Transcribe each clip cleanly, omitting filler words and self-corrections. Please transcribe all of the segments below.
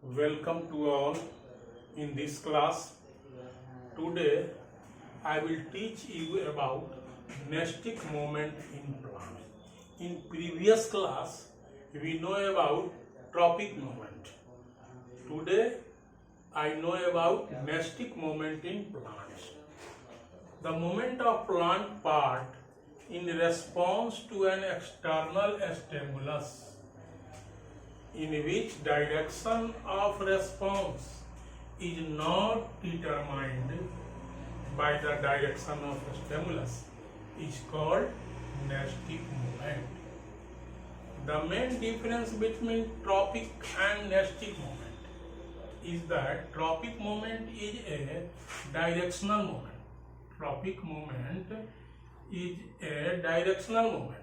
Welcome to all in this class. Today I will teach you about nesting moment in plant. In previous class we know about tropic moment. Today I know about nesting moment in plants. The movement of plant part in response to an external stimulus, in which direction of response is not determined by the direction of stimulus, is called nesting moment. The main difference between tropic and nesting moment is that tropic moment is a directional moment. Tropic moment is a directional moment.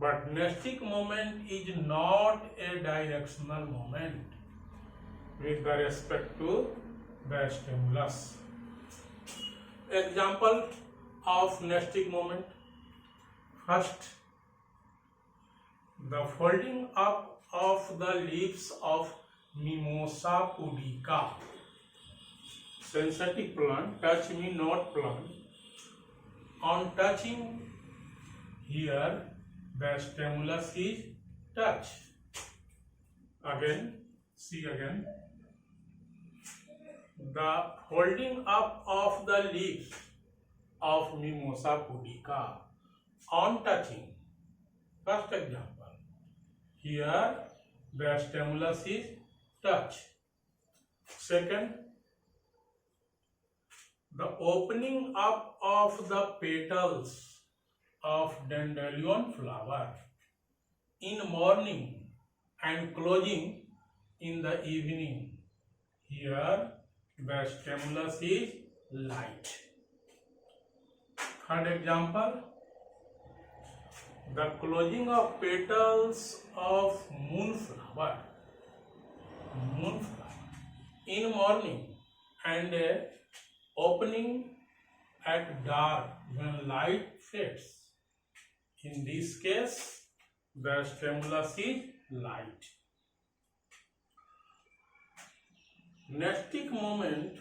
But nesting moment is not a directional moment with respect to the stimulus. Example of nesting moment. First, the folding up of the leaves of Mimosa pudica. Synthetic plant, touch me not plant. On touching here, the stimulus is touch. Again, see again. The folding up of the leaves of Mimosa pudica on touching. First example. Here the stimulus is touch. Second, the opening up of the petals of dandelion flower in morning and closing in the evening. Here the stimulus is light. Third example, the closing of petals of moonflower in morning and opening at dark when light fades. In this case, the stimulus is light. Nesting moment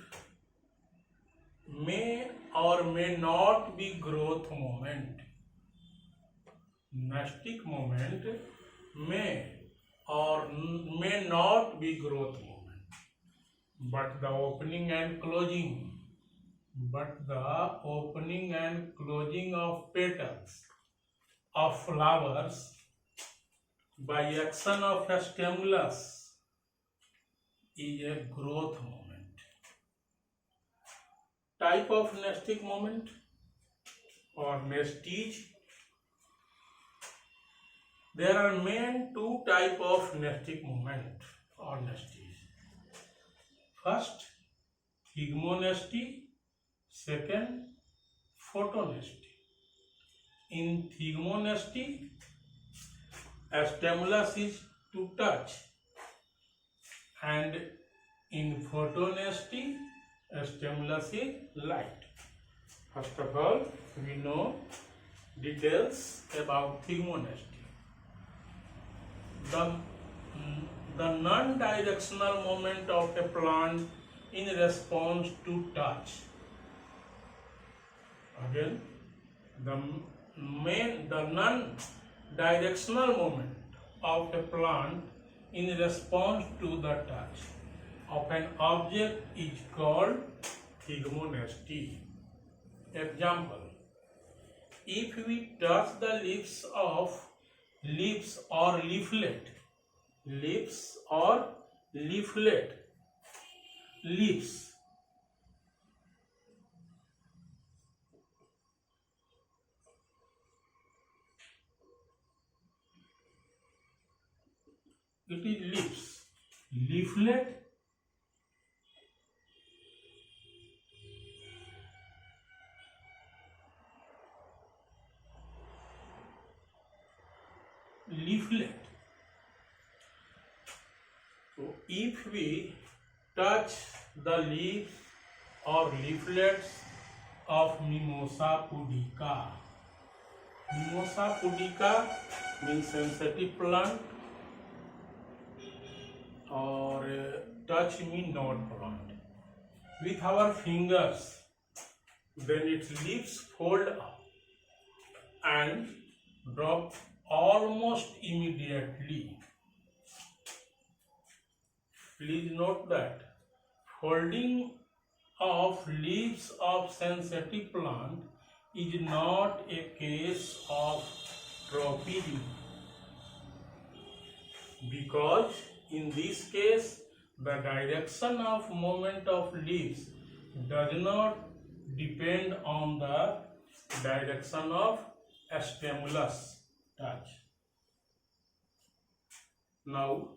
may or may not be growth moment. Nesting moment may or may not be growth moment, but the opening and closing of petals of flowers by action of a stimulus is a growth moment. Type of nesting moment or nestige. There are main two type of nesting moment or nestige. First, thigmonesty. Second, photonesty. In thigmonesty, a stimulus is to touch, and in photonesty, a stimulus is light. First of all, we know details about thigmonesty. The non-directional movement of a plant in response to touch. Again, the non-directional movement of a plant in response to the touch of an object is called thigmonesty. Example, if we touch the leaves or leaflet, it is leaves. Leaflet, So if we touch the leaves or leaflets of Mimosa pudica. Mimosa pudica means sensitive plant, और touch me not plant. With our fingers, then its leaves fold up and drop almost immediately. Please note that folding of leaves of sensitive plant is not a case of tropism, because in this case the direction of movement of leaves does not depend on the direction of stimulus touch. Now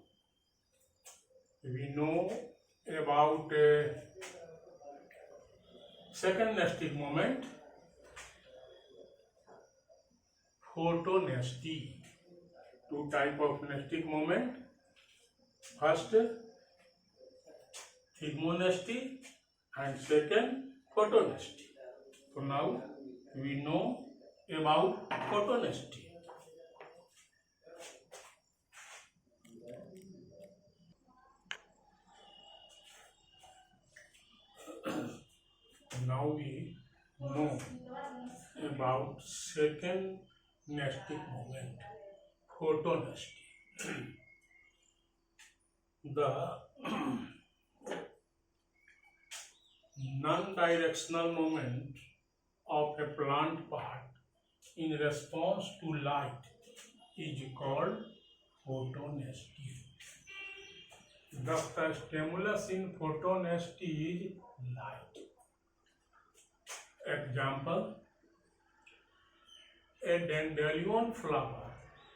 we know about second nestic moment, photonesty. Two type of nestic moment. First, thigmonesty and second, photonesty. So now we know about photonesty. Now we know about second nestic moment, photonesty. The non-directional movement of a plant part in response to light is called photonesty. Thus, the stimulus in photonesty is light. Example: a dandelion flower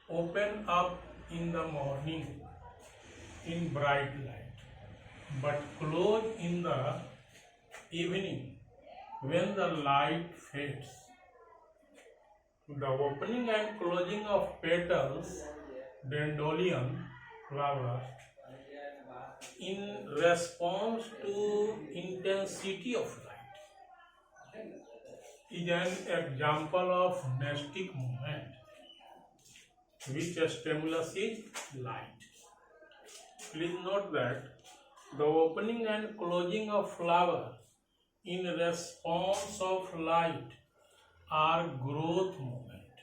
open up in the morning in bright light, but close in the evening when the light fades. The opening and closing of petals, dandelion flowers, in response to intensity of light, is an example of nestic movement, which stimulus is light. Please note that the opening and closing of flower in response of light are growth movement.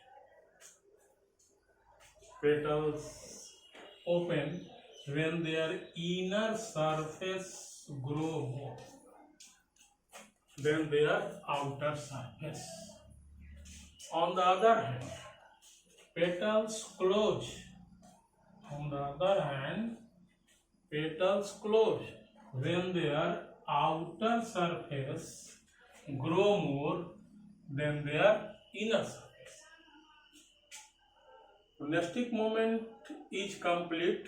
Petals open when their inner surface grow more than their outer surface. On the other hand, petals close. On the other hand, petals close when their outer surface grow more than their inner surface. Nestic movement is complete.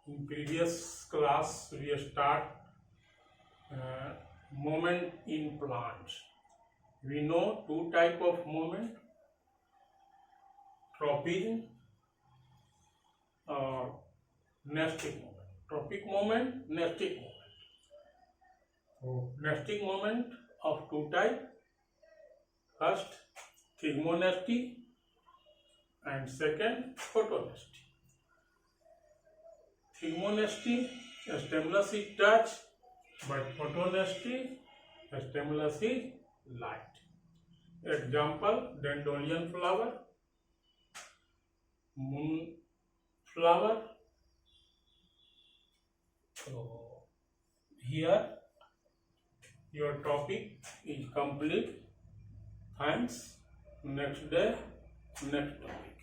In previous class, we start movement in plants. We know two type of movement: tropism or nestic movement. Tropic movement, nestic movement. So, nestic movement of two type. First, thigmonesty, and second, photonesty. Thigmonesty, stimulus is touch, but photonesty, stimulus is light. Example: dandelion flower, moonflower. So here your topic is complete. Thanks. Next day, next topic.